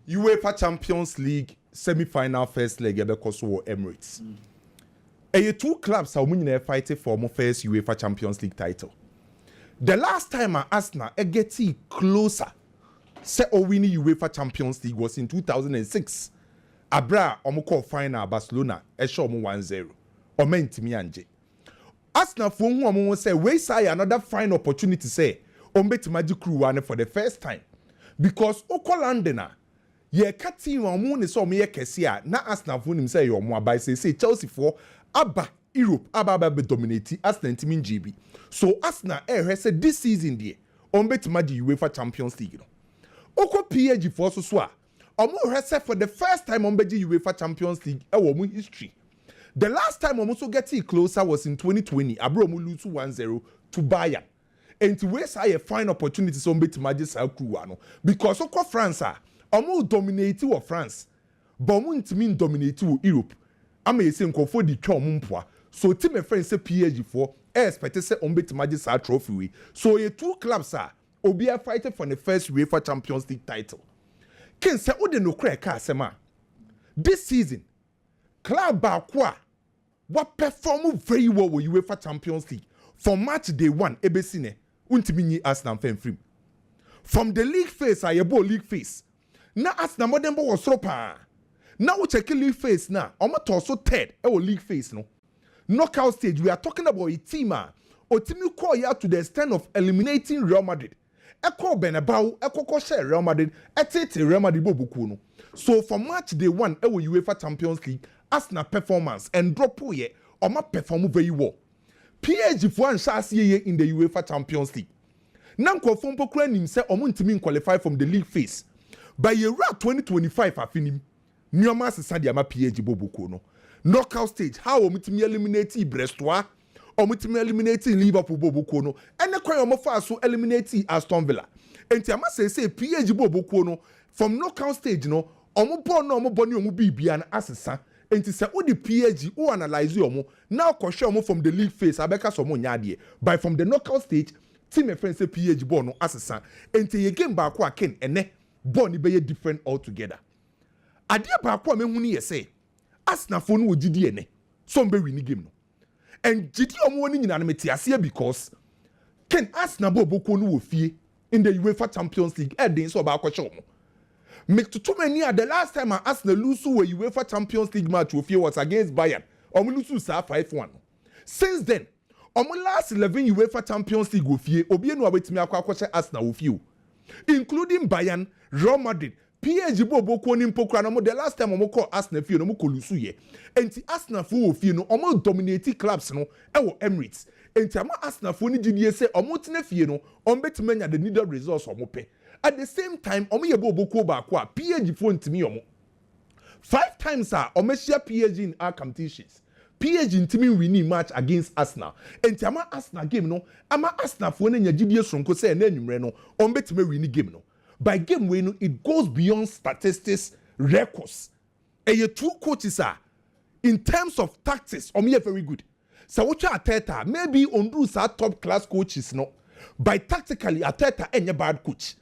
UEFA Champions League semi-final first leg because of Emirates. Two clubs are winning fighting for my first UEFA Champions League title. The last time Arsenal getting closer say winning UEFA Champions League was in 2006. Abra omoko final Barcelona show 1-0. Omentimi anje. Arsenal for who say we say another fine opportunity say ombetimaji crew one for the first time because Okolandena ye ka team omo ne so me ye kese a na Arsenal for nim say yo mo abai say Chelsea for aba Europe aba be dominate Arsenal team in GB. So Arsenal say this season there ombetimaji UEFA Champions League no. Oko PSG for so a omo say for the first time ombeji UEFA Champions League e wo mu history. The last time omo so getting closer was in 2020 abro omo lose 1-0 to Bayern. And to waste a fine opportunity so ombetimaji sa crew ano because oko France omo dominate wo France but omo ntimi dominate wo Europe. Ama yesi nkofo di twa omo mpoa. So team friend say PSG for expect say ombetimaji sa trophy we. So ye two clubs obi are fighting for the first UEFA Champions League title. Ken say o de no kra ka asema. This season club Bakwa what perform very well with UEFA Champions League from match day 1 ebesine untimi nyi Arsenal fan free. From the league phase ayebo league phase. Na Arsenal modern was so pa. Now we check league phase na omo to so third e league phase no. Knockout stage we are talking about a team o team call ya to the extent of eliminating Real Madrid. Eko Benabao eko share Real Madrid etete Real Madrid bobuku no. So from match day 1 e UEFA Champions League Arsenal performance and drop ye omo perform very well. PSG for an shasiye in the UEFA Champions League. Nanko fompo kura nim se omo ntimi qualify from the league phase. By year 2025 afinim nyoma sesa dia ma PSG bobuku no. Knockout stage how omo ntimi eliminate Brestois, omo ntimi eliminate Liverpool bobuku no. Ene kwan omo fa so eliminate Aston Villa. Enti ama say PSG bobuku no from knockout stage no omo ball no omo boni omo bibia na asesa. Enti say o the PSG o analyze omo now kwhwe omo from the league phase abeka so omo nyade by from the knockout stage team friends say PSG ball no asesa. Enti ye game back kwa ken ene ball ni be different altogether. Ade back kwa me hunu ye say Arsenal for no gidi ene so mbe win game no. And gidi omo woni nyina na metiase because ken Arsenal boboko no wo fie in the UEFA Champions League edin so ba kwhwe omo. Make too many the last time Arsenal lose to a UEFA Champions League match was against Bayern. Omo lose 5-1. Since then, omo last 11 UEFA Champions League ofie obi no abetimi akwa Arsenal ofie, including Bayern, Real Madrid, PSG bobo ko ni mpokra no the last time omo call Arsenal fie no mo kolusu ye. Enti Arsenal fo ofie no omo dominate clubs no e wo Emirates. Enti ama Arsenal fo ni gidie say omo tena fie no ombetimi nya the needed results omo pe. At the same time, omo ye bobo ba kwa PSG for ntimi omo. 5 times omo share PSG in our competitions. PSG ntimi winning match against Arsenal. Enti ama Arsenal game no, ama Arsenal for na nyagidie sonko say na enwumre no, ombetime winning game no. By game we no, it goes beyond statistics, records. Eye two coaches in terms of tactics, omo ye very good. So what Arteta maybe ondu sa top class coaches no. By tactically Arteta enye bad coach.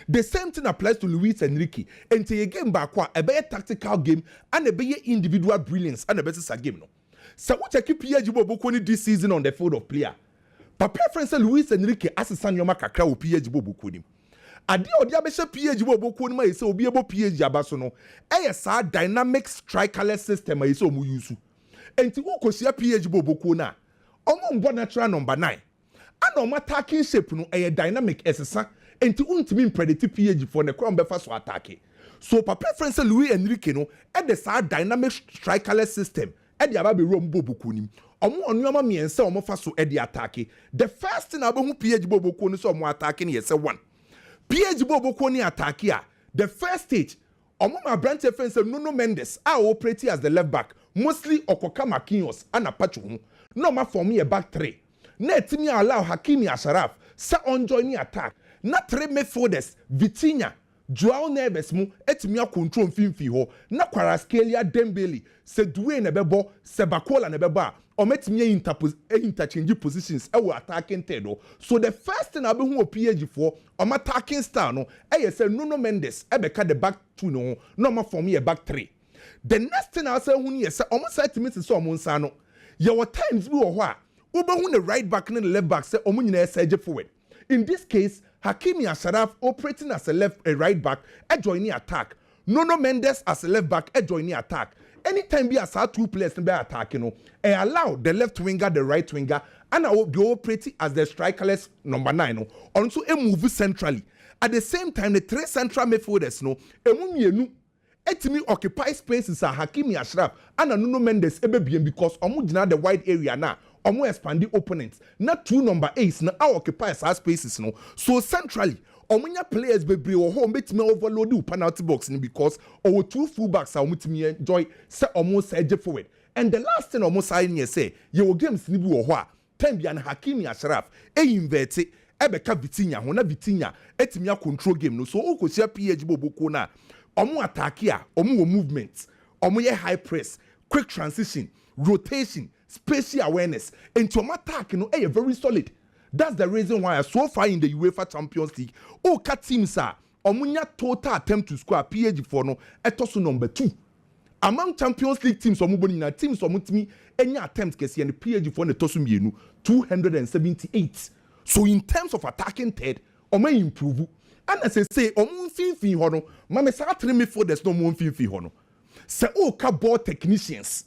The same thing applies to Luis Enrique. And to a game back, a better tactical game and a better individual brilliance and a better game. No. So what I keep PSG Bobokoni this season on the field of player. But preference Luis Enrique as a Sanyoma Kakra with PSG Bobokoni. Adi Odiabesha PSG Bobokoni ma is obi ebo PSG abasono. A dynamic strikerless system is so muyusu. And to Okosia PSG Bobokona. Omo natural number 9. And attacking shape no a dynamic SSA. Enti untimi predict PSG for the crown befa so attack. So pa preference Luis Enrique no e the side dynamic strikerless system e the aba be rom bobuku nim. Omo onuama miense omo fa so e the attack. The first thing abahu PSG bobuku no so omo attack ni yese 1. PSG bobuku ni attack a the first stage omo ma branch defense Nuno Mendes operate as the left back mostly Okoka Marquinhos and Apache ho. No ma for me a back 3. Na etimi allow Hakimi Ashraf sa on join attack. Not 3 midfielders, Vitinha, Joao Neves mu etimi control mfimfi ho na Kvaratskhelia Dembele se Duane na bebo se Bakola na bebo a ometimi interchange positions e wo attacking third. So the first thing abe hu PSG for attacking style no e say Nuno Mendes e be ka the back two no ma form a back three. The next thing I say hu ni say side to me so nsa no ye were times bi wo ho a hu the right back and the left back say nyina surge forward. In this case, Hakimi Ashraf operating as a right back, joining attack. Nuno Mendes as a left back, joining attack. Anytime we have 2 players to be attacking, allow the left winger, the right winger, and I will be operating as the strikerless number 9. Also, a move centrally. At the same time, the 3 central midfielders, etimi occupy spaces are Hakimi Ashraf and Nuno Mendes because the wide area now. Expand the opponents. Not 2 number 8s now occupy spaces no. So centrally, players be home bet me overload the penalty box because our 2 fullbacks are me enjoy say almost edge forward. And the last thing almost I say, your games ni bi wo ho a Tembi and Hakimi Ashraf invert ebeka Vitinha ho na Vitinha etimi control game no. So o ko share PSG boboko na attack here, movement, high press, quick transition, rotation, spatial awareness, and to attack, very solid. That's the reason why so far in the UEFA Champions League, teams are total attempt to score PSG for no etoso number 2. Among Champions League teams teams any attempt kesi and PSG for etoso mienu 278. So in terms of attacking third, improve. And as I say, finfi hono, mame sa 3 midfielders no finfi hono. Se ball technicians.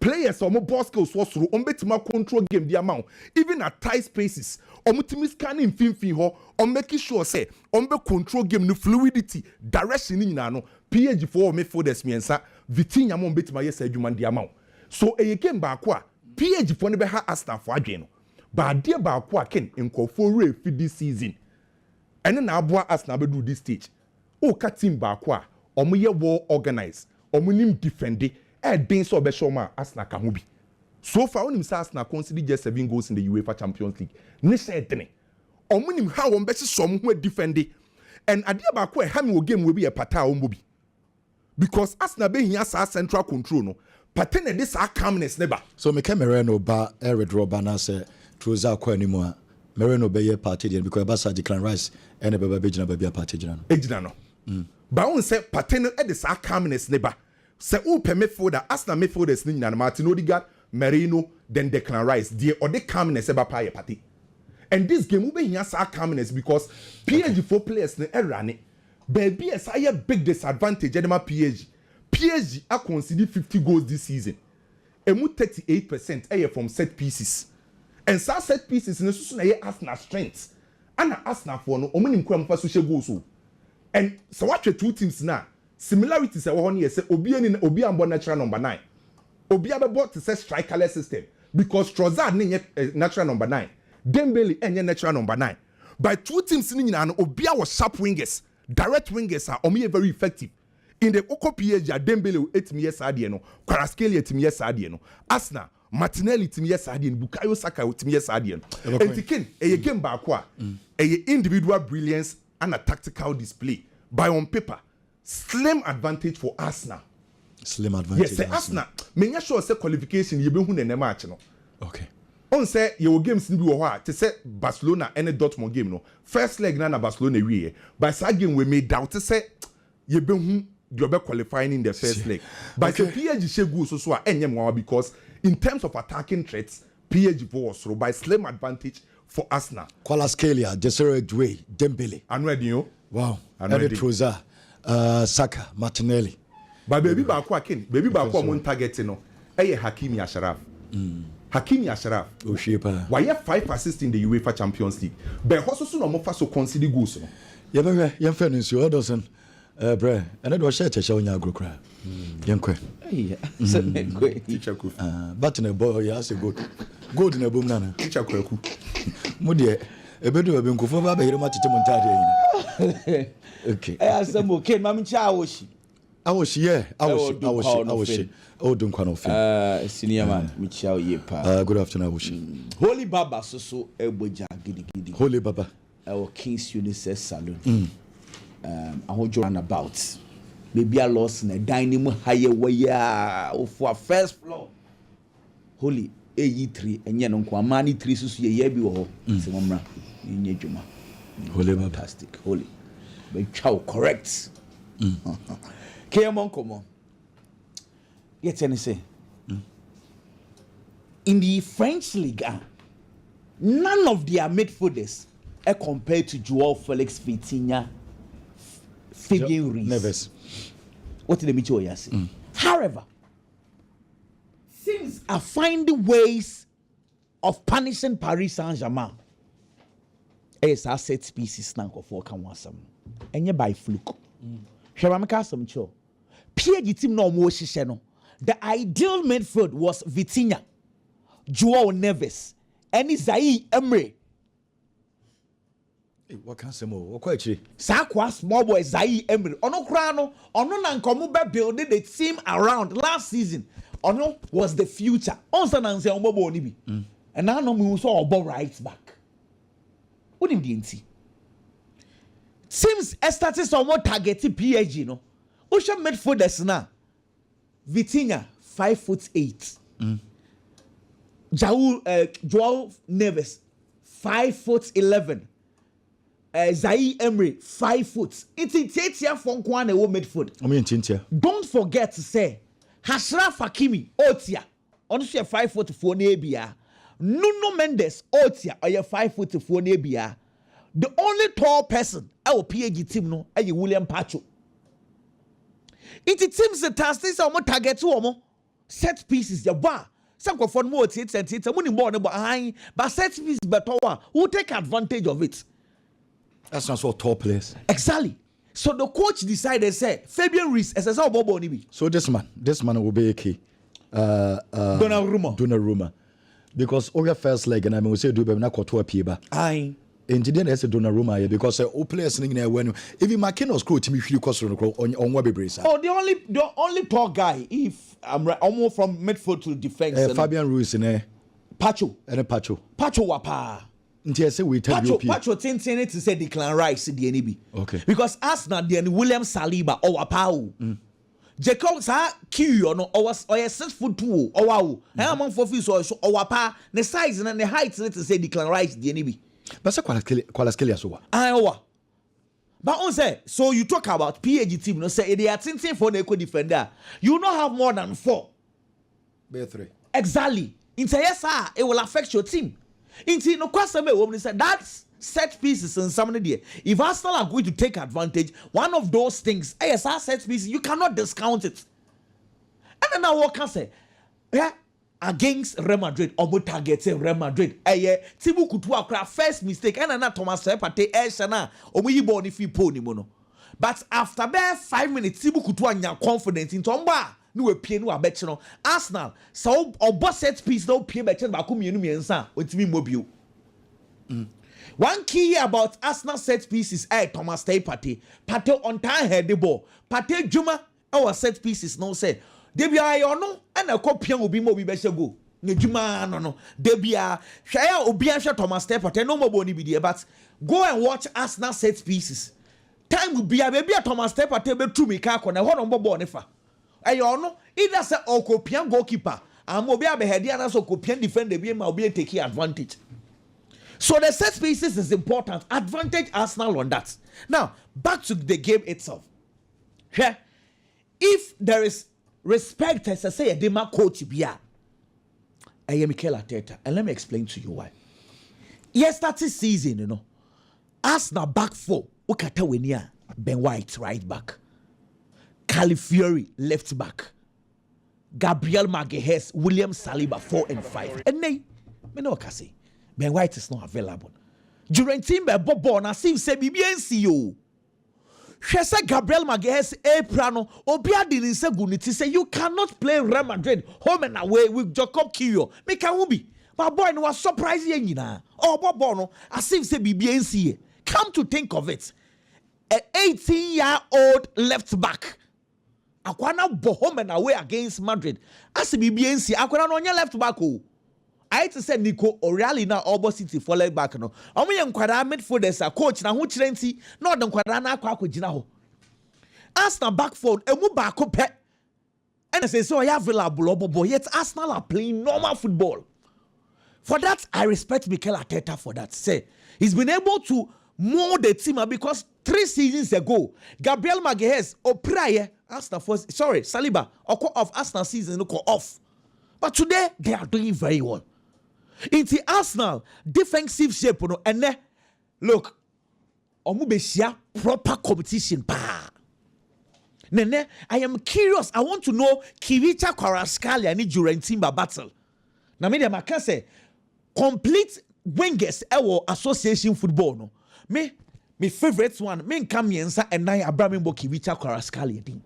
Players ball skills was through betima control game the amount even at tight spaces timi scanning finfi ho making sure say be control game no fluidity direction in no PSG for midfielders miensa Vitinha mo betima yes adwuma the amount so e game ba ko a PSG for ne be ha Arsenal for adwen no ba de ba ko a ken nkofo re fi this season ene na aboa Arsenal be do this stage team ba ko a ye well organized nim defend being so beshoma Arsenal ka ho bi. So far onim say Arsenal conceded just 7 goals in the UEFA Champions League. Ne say dene. Omunim how on besi som ho defend and ade ba ko ha me game we be e pata o bi. Because Arsenal be hia sa central control no. Pata na this calmness never. So me camera no ba e redraw ba na say trouser kwa animu a Merino be ye party because Basa Declan Rice and a baby Bejina be a party no. Ejina no. Ba on say pata no e this calmness never. Se ou pe midfielder Arsenal midfielders ni nyina Martin Odegaard, Merino, then Declan Rice. The other calmness eba pa ye party. And this game we be here sa calmness because PSG 4 players ne erane. Baby as a big disadvantage edema PSG. PSG a conceded 50 goals this season. Emu 38% from set pieces. And sa set pieces ne susu na ye Arsenal strength. Ana Arsenal for no omunim kwa mfa so she goals o. And so what 2 teams now similarities are one year say obi ambo natural number 9 obi abebo to say strikerless system because Trossard ni natural number 9 Dembele enye natural number 9 by 2 teams ni nyina no obi was sharp wingers direct wingers are very effective in the Oko PSG Dembele 8 years ade no Kvaratskhelia 8 years ade no Arsenal Martinelli 8 years ade no Bukayo Saka 8 years ade no entikin game ba ko a individual brilliance and a tactical display by on paper slim advantage for Arsenal. Slim advantage. Yes, Arsenal. Menya sure say qualification you be hu na match no. Okay. On say your games ni bi wo ha to say Barcelona and Dortmund game no. First leg na Barcelona wie. But that game we made doubt to say you be hu you be qualifying in the first leg. But the PSG shegu so a enyem wa because in terms of attacking threats PSG was through by slim advantage for Arsenal. Kvaratskhelia, Desiree Doué, Dembele. I'm ready you. Wow. And Trossard. Saka, Martinelli. But baby ba ko akin, baby ba ko mon target no. Hakimi Ashraf. Hakimi Ashraf. O shepa. Why have 5 assists in the UEFA Champions League? But also so no mo fa so consider goals no. Ya be ya fa no so Edilson. Bre, and do share che onya agro kra. Yenkwe. Se yenkwe. Teacher ku. But na boy ya say good. Good na bom na na. Teacher ku. Mo de ebedu ba be nkofo ba hire ma tete montade yin. Okay. Asem okay, mami cha awoshi. Awoshi, yeah. Awoshi. Oh, don't quite know. Senior man, mi cha ye pa. Good afternoon, Awoshi. Holy Baba so eboja gidi. Holy Baba. Our King's Unisex Salon. ahojo runabout. Maybe a loss in a dining higher way for first floor. Holy AE3 and yen uncle money 3 sus ye be ho. Simomra in Yejuma. Holy fantastic. Holy. But chow correct. Come on. Yet any say. In the French League, none of their midfielders are compared to Joao Felix, Vitinha, Fabian Ruiz. Neves. What did the Micho say? However, things are finding ways of punishing Paris Saint-Germain. As our set pieces now for can want some. And you by fluke. Sharamaka some cho. Pierre team no more shisheno. The ideal midfield was Vitinha, Joao Neves, and Zaire Emery. What can say more? What quite true? Sakwa small boy Zaire Emery. Ono krano, ono nankomu be building the team around last season. Ono was the future. Onsa nanse ombo oni bi. And now no me so obo right back. What in the NT? Teams started somewhat targeting PSG, no. Usha midfielders now. Vitinha 5'8". Joao Neves 5'11". Zaire Emery 5 foot. It's Tietia from Kwane wo midfield. I mean Tintia. Don't forget to say Ashraf Hakimi Otia. On 5'4" nebia. Nuno Mendes Otia or 5'4" nebia. The only tall person our PSG team no is William Pacho. It seems the task is our target to set pieces ya bar. Some for more it's a money more but set pieces better who take advantage of it. That's not so top place. Exactly. So the coach decided say Fabian Ruiz as a Bobo Nibi. So this man will be a key. Donnarumma. Because all your first leg and I mean we say do be na koto apieba. Aye. Engineer has Donnarumma here because all players in there when even McKenna's crew to me feel cost on Webby. Oh, the only tall guy if I'm right, almost from midfield to defense. Fabian Ruiz in Pacho. And Pacho Wapa. Yes, we tell you. Pacho tintin to say Declan Rice the NB. Okay. Because Arsenal then William Saliba or Wapau. Jacob sa Q no or 6 foot 2 or wow. I am on 4 feet or Wapa the size and the height to say Declan Rice the NB. But so quite so. Iowa. But on say, so you talk about PSG team, no say they are tintin for the defender. You don't have more than 4. Be 3. Exactly. Yes, it will affect your team. No question woman said that's set pieces and somebody there. If Arsenal are going to take advantage, one of those things, ASR set pieces, you cannot discount it. And then now what can say? Yeah, against Real Madrid, or targeting Real Madrid. Tibu Kutua first mistake, and then Thomas Partey Eshana, or we born if you pony mono. But after bare 5 minutes, Tibu Kutua confident in Tomba. No appear no abetino. Arsenal, so or boss set piece no appear better by community and son with me mobile. One key about Arsenal set pieces Thomas Partey on time head the ball. Partey Juma our set pieces no say. Debi I no and a copy will be more better go. Juma no. Debi share Obiansha Thomas Partey no more boni be but go and watch Arsenal set pieces. Time will be a baby Thomas Partey be true me car corner one on bonifa. Ayono either say Okopian goalkeeper and Mobia Behediana so Kopian defend the game will be taking advantage. So the set pieces is important. Advantage Arsenal on that. Now back to the game itself. Yeah. If there is respect as I say a dema coach Bia, I am Mikel Arteta, and let me explain to you why. Yesterday season, you know, Arsenal back 4. Ukata Wenia, Ben White right back. Califiori left back, Gabriel Magalhaes, William Saliba 4 and 5. And nay, me no say Ben White is not available. During team by Bob Bona, see say BBNCO. She said Gabriel Magalhaes Prano, Obia didn't say Guniti say you cannot play Real Madrid home and away with Jacob Kiyo. Make a whoopee. But boy, no was surprising, oh Bob Bono, as if say BBNC. Come to think of it, an 18-year-old left back. Akwana bo home and away against Madrid. As BBNC, Akwana no left back. I to say Nico O'Reilly now Obo City for leg back no. Omo ye nkwara midfielders a coach na ho kyerenti na odon nkwara na akwa gina ho. Arsenal back four emu ba ko pe. And say so available obobo yet Arsenal are playing normal football. For that I respect Mikel Arteta for that. Say he's been able to mold the team because 3 seasons ago Gabriel Magalhaes O'Priye Arsenal first Saliba of Arsenal season go off. But today they are doing very well. In the Arsenal defensive shape, and look, omubesia proper competition. Nene, I am curious. I want to know Kivicha Kvaratskhelia and Jurgen Timber battle. Na me dem can say complete wingers ewo association football no. Me favorite one. Me come yensa and nine Abraham Kivicha Kvaratskhelia din.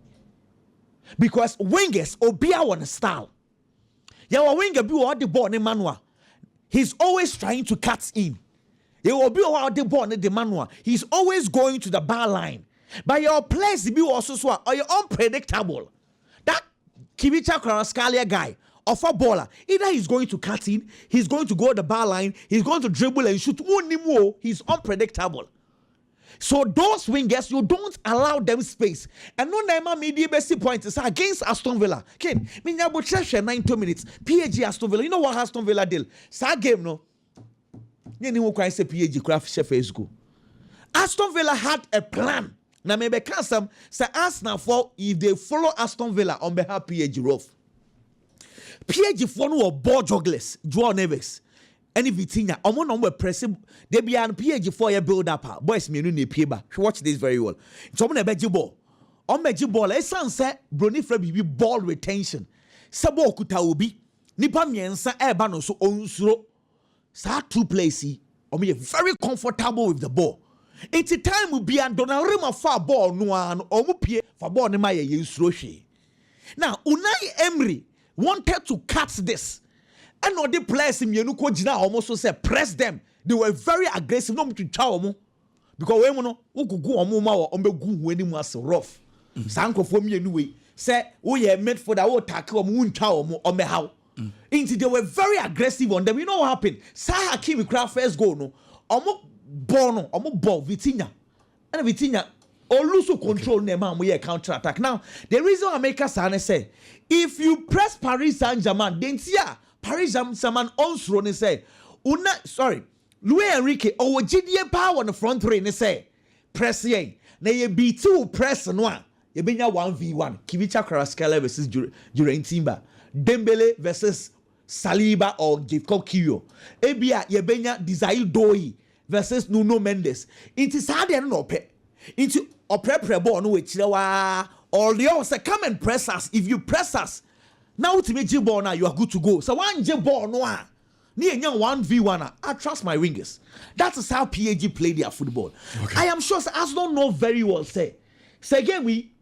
Because wingers obia one style. Yawa winger be all the ball ne manual. He's always trying to cut in. He will be all the ball ne the manual. He's always going to the bar line. But your players be also so are you unpredictable. That Kivicha Kvaratskhelia guy of a baller, either he's going to cut in, he's going to go to the bar line, he's going to dribble and shoot. He's unpredictable. So those wingers, you don't allow them space. And no Neymar media best point is against Aston Villa. Ken, me nyabo treasure 90 minutes. PAG Aston Villa. You know what Aston Villa did? Sa game no. You know what I say PAG craft chef go. Aston Villa had a plan. Now maybe can some say Arsenal for if they follow Aston Villa on behalf PAG rough. PAG for no ball jugglers, Joao Neves. Any Vitinha, omo no press they be an PAG for your build up. Boys me no pay ba. Watch this very well. So omo na beji ball. On beji ball, esan say Brony Fred be ball retention. Sabo okuta obi. Nipa miensa e ba no so onsuro. Sa 2 plays omo ye very comfortable with the ball. It's time will be and Donnarumma far ball no an omo pie for ball ne ma ye nsuro hwe. Now Unai Emery wanted to cut this. And all the players in Yenuko Jina almost said press them. They were very aggressive. No to chow because we no go omo ma o be gu weni mu as rough. Sanko for me anyway. Say we ye made for that old tackle omo chow omo me how. Inti they were very aggressive on them. You know what happened? Sa Hakimi craft first goal no. Omo ball Vitinha. And Vitinha lose control Neymar we counter attack. Now the reason I make us say if you press Paris Saint-Germain then yeah Paris Saint-Germain onsro ne say Luis Enrique GDA power on the front three ne say press yen na ye B2 press no a ye benya 1v1 Kivicha Kvaratskhelia versus Jurgen Timber Dembele versus Saliba or Jacob Kiwior ebia ye benya Desire Doyi versus Nuno Mendes into sade no pe into opre ball no we chirewa or the say come and press us. If you press us now to make ball now you are good to go. So one ball no near 1v1 I trust my wingers. That is how PAG play their football. Okay. I am sure as don't know very well say again we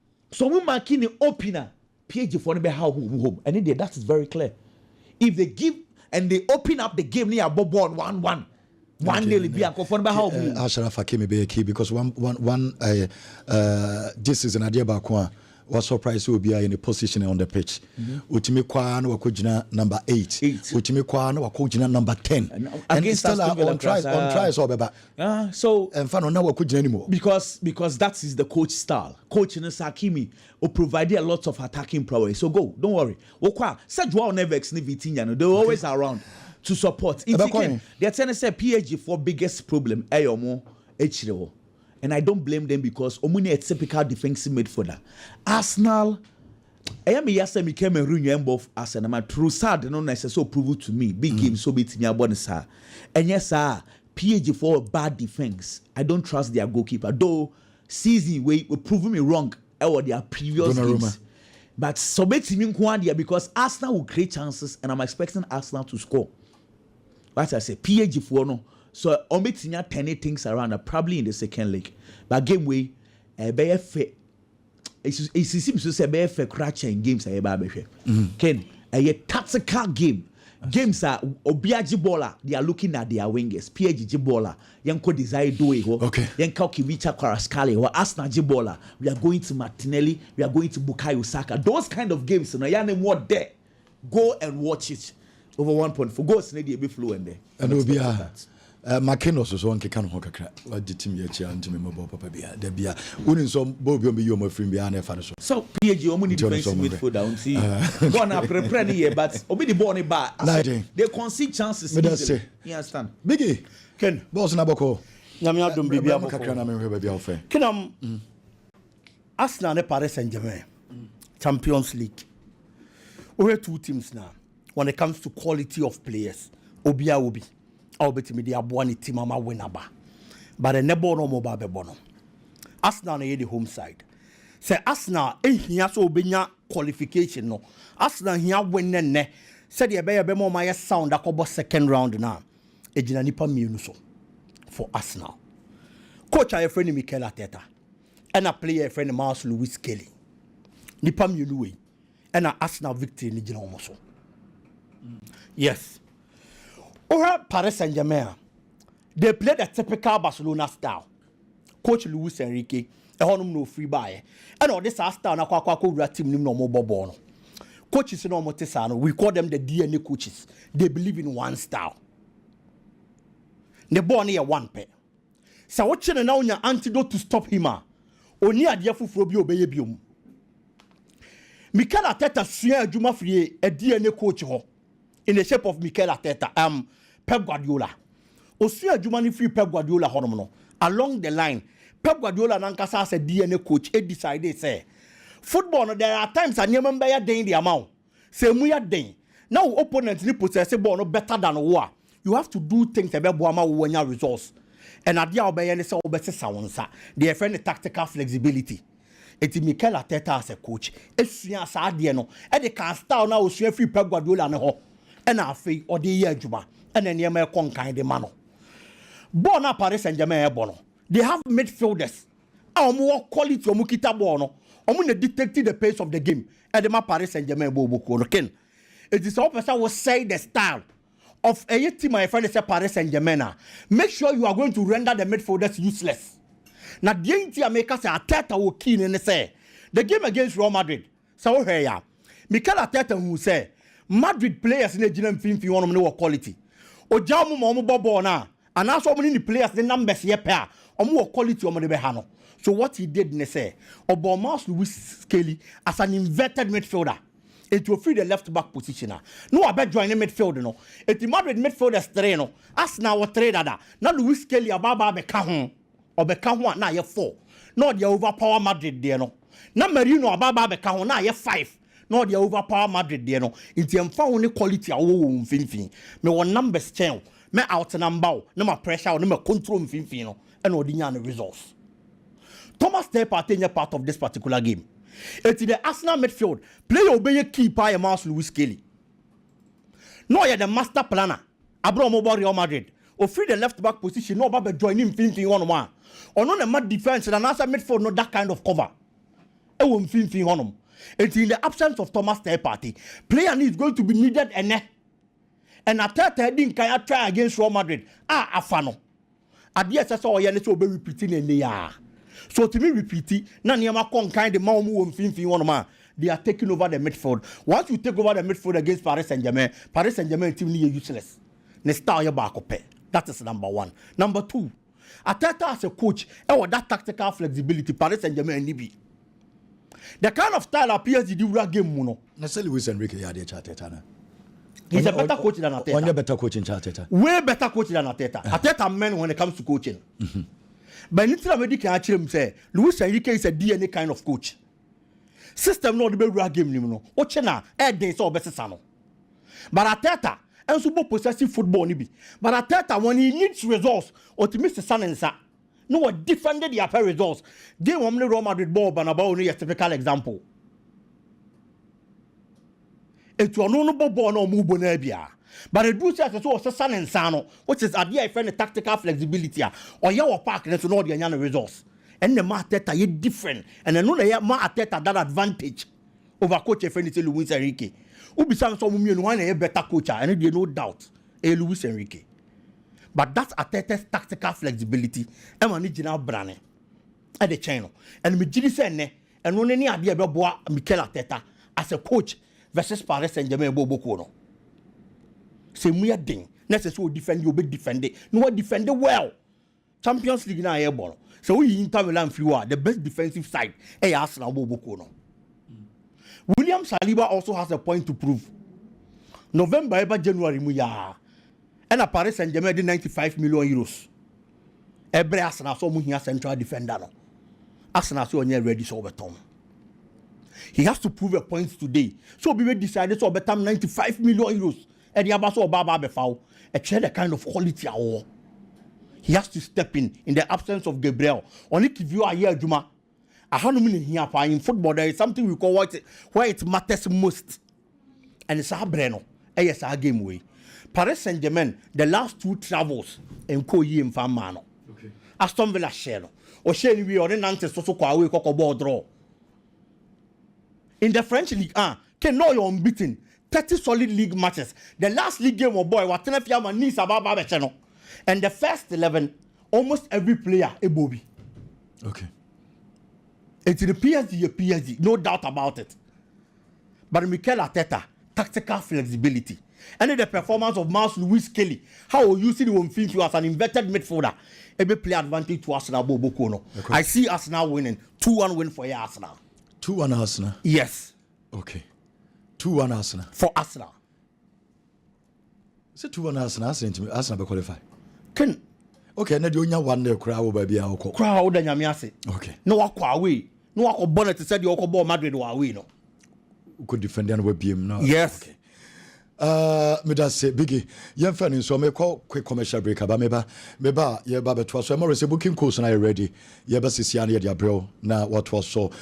marking the opener PAG for the home and that is very clear. If they give and they open up the game near ball 1-1 one daily be a confirmed by how Ashraf Hakimi be a key because one this is an idea about was surprised will be in a position on the pitch. Utimi Kwan wakujina number 8. Utimi Kwan wakujina number 10. And it's still on tries or beba. So and fan on now wakujina anymore. Because that is the coach style. Coach Hakimi will provide a lot of attacking prowess. So go, don't worry. Okwa said Joao Neves ni Vitinha. They're always around to support. They're telling us PAG for biggest problem Eyomo Echiro. And I don't blame them because Omuni a typical defensive midfielder. Arsenal, I am yasa me came and ruin both Arsenal. My true sad no necessarily prove to me. Big game so bit in your bonus. And yes, sir, PAG for bad defense. I don't trust their goalkeeper. Though season we prove me wrong or their previous games. But so bit in Kwandia because Arsenal will create chances and I'm expecting Arsenal to score. What I say, PAG for no. So Omitinya 10 things around probably in the second leg. But game way be fair. It seems to say be fair crash in games I be Ken a tactical game. Games are Obiaji baller, they are looking at their wingers. PAG baller, Yanko Desire Doe, okay. Yanko Kivicha Kvaratskhelia, or Arsenal baller. We are going to Martinelli, we are going to Bukayo Saka. Those kind of games, no, more there. Go and watch it. over 1.4 goals na dey be flow and there. And Obia Makinos was one can hoka. What did Tim Yachi and Timmy Mobile Papa Bia? There be a winning some Bobby be your friend behind a fan. So PG only defensive midfield down see. Gone up pre here, but obi the ball back. They concede chances. You understand? Biggie Ken Boss Naboko. Nyame adom bibia boko. Kakra me hwe bia ofe. Kenam Arsenal and Paris Saint-Germain Champions League. We have two teams now. When it comes to quality of players, Obia Obi. I'll bet me the Abuani team ama winaba. But the nebo no mobile bebono. Arsenal na the home side. Say Arsenal here so benya qualification no. Arsenal here win ne. Say the be more my sound akobo second round now. Ejina nipa mienu so for Arsenal. Coach a friend Mikel Arteta. And a player friend Marcus Lewis Kelly. Nipa mienu we. And a Arsenal victory ni jina omoso. Yes. Or Paris Saint-Germain, they played a typical Barcelona style. Coach Luis Enrique, a honum no free buy. And all this style na kwa team no more bono. Coaches no more tesano. We call them the DNA coaches. They believe in one style. They born here one pair. So what you now your antidote to stop him? Oni adia fufuro bi obeye biom. Mikel Arteta sua adwuma free a DNA coach ho. In the shape of Mikel Arteta, Pep Guardiola. Osua adwuma ni free Pep Guardiola honom no. Along the line, Pep Guardiola nankasa as a DNA coach, he decided say, football no, there are times a nyemba ya den the amount. Say mu ya den. Now opponents ni possess ball no better than war. You have to do things ebe boama wo nya results. And adia obeye ne say obese sawonsa. They friend the tactical flexibility. Eti Mikel Arteta as a coach, esua sa ade no, e de can style na osua free Pep Guardiola ne ho. And afei or the year juma and then you may conquer the man. Bona Paris Saint-Germain bono. They have midfielders. More quality or mukita bono. Omun detected the pace of the game. And the Paris Saint-Germain bobo ken. It is all person will say the style of a team my friend say Paris Saint-Germain. Make sure you are going to render the midfielders useless. Now the Inter make us Arteta will keen and say the game against Real Madrid. So here ya. Mikel Arteta who say Madrid players in the Ginem Finfi on no quality. O Jamu Momo Bobo na, and also many players the numbers here pair, or more quality on the Behano. So what he did, ne say, Obama Lewis Kelly as an inverted midfielder. It will free the left back position. No, I bet join the midfielder. No, it Madrid midfielders trainer. As now a trader. Now Lewis Kelly ababa becahon or becahon na ye 4. No, the overpower Madrid there no. Now Merino ababa becahon na ye 5. No, the overpower Madrid there no. It's only quality awo finfin. Me one numbers change. Me out number. No more pressure. No more control finfin no. And ordinary results. Thomas Partey part of this particular game. It's the Arsenal midfield. Player obey keeper Marcus Lewis Kelly. No, you're the master planner. Abraham Real Madrid. Or free the left back position. No, but join him finfin 1-1. Or no, the mad defense and answer midfield. No, that kind of cover. It won't finfin on him. It's in the absence of Thomas Partey. Player is going to be needed and Arteta didn't try against Real Madrid. Afano. At the SSO, you need to be repeating in the year. So to me repeat, they are taking over the midfield. Once you take over the midfield against Paris Saint-Germain team is useless. That is number one. Number two, Arteta as a coach, that tactical flexibility, Paris Saint-Germain need. The kind of style appears to do game muno. Necessarily Luis Enrique Arteta. He's a better coach than Arteta. One better coach in Arteta. Way better coach than Arteta. Arteta man when it comes to coaching. But Nitra Medic can actually say Luis Enrique is a DNA kind of coach. System no the be game no. Ochena days or better sano. But Arteta and super possessive football ni be. But Arteta when he needs results or to miss the sun and sa. No what defended the apparent results. Game only Real Madrid ball but about only a typical example. It was no ball no move bonabia. But the do says so sun and sano, which is idea friend the tactical flexibility or your park to know the results. And the Arteta is different. And I know that Arteta that advantage over coach friend Luis Enrique. Who be some one a better coach and there no doubt Luis Enrique. But that's Arteta's tactical flexibility. And man original brand at the channel. And me jiri say and no any idea about Mikel Arteta as a coach versus Paris Saint-Germain Bobo no. Say we are ding. Necessary defend you be defended. No one defend it well. Champions League na airborne. So we Inter Milan free the best defensive side. Hey Arsenal Boboko no. William Saliba also has a point to prove. November ever January mu ya. And a Paris Saint-Germain did 95 million euros. Every Arsenal so mu here central defender no. Arsenal so only ready so betom. He has to prove a point today. So we decided so betom 95 million euros. And the abaso baba befau. A share the kind of quality our. He has to step in the absence of Gabriel. Only if you are here, Juma. I have no meaning here in football. There is something we call where it matters most. And it's our Breno. Yes, our game way. Paris Saint-Germain, the last 2 travels in Koyi and Famano. Okay. Aston Villa share. Or share we or Nantes so kwa we koko ball draw. In the French League, can know you're unbeaten. 30 solid league matches. The last league game, boy, what Tenefia Nice about channel. And the first 11, almost every player a Bobby. Okay. It's the PSG, no doubt about it. But Mikel Arteta, tactical flexibility. And the performance of Mars Louis Kelly, how you see the one thing you as an inverted midfielder, every play advantage to Arsenal Bobokono. Okay. I see Arsenal winning. 2-1 win for Arsenal. 2-1 Arsenal? Yes. Okay. 2-1 Arsenal. For Arsenal. Say 2-1 Arsenal, Arsenal be qualify. Can okay, na the only one there crowd baby a okọ. Crowd da nyame ase. Okay. No akọ away. No akọ bonnet said the okọ ball Madrid wa away no. Could defend and we BM now. Yes. Okay. Me da say biggie. Yen fan so me call quick commercial break aba meba ye ba beto so e mo booking course na ready. Ye ba sisi an ye dia bro na what was so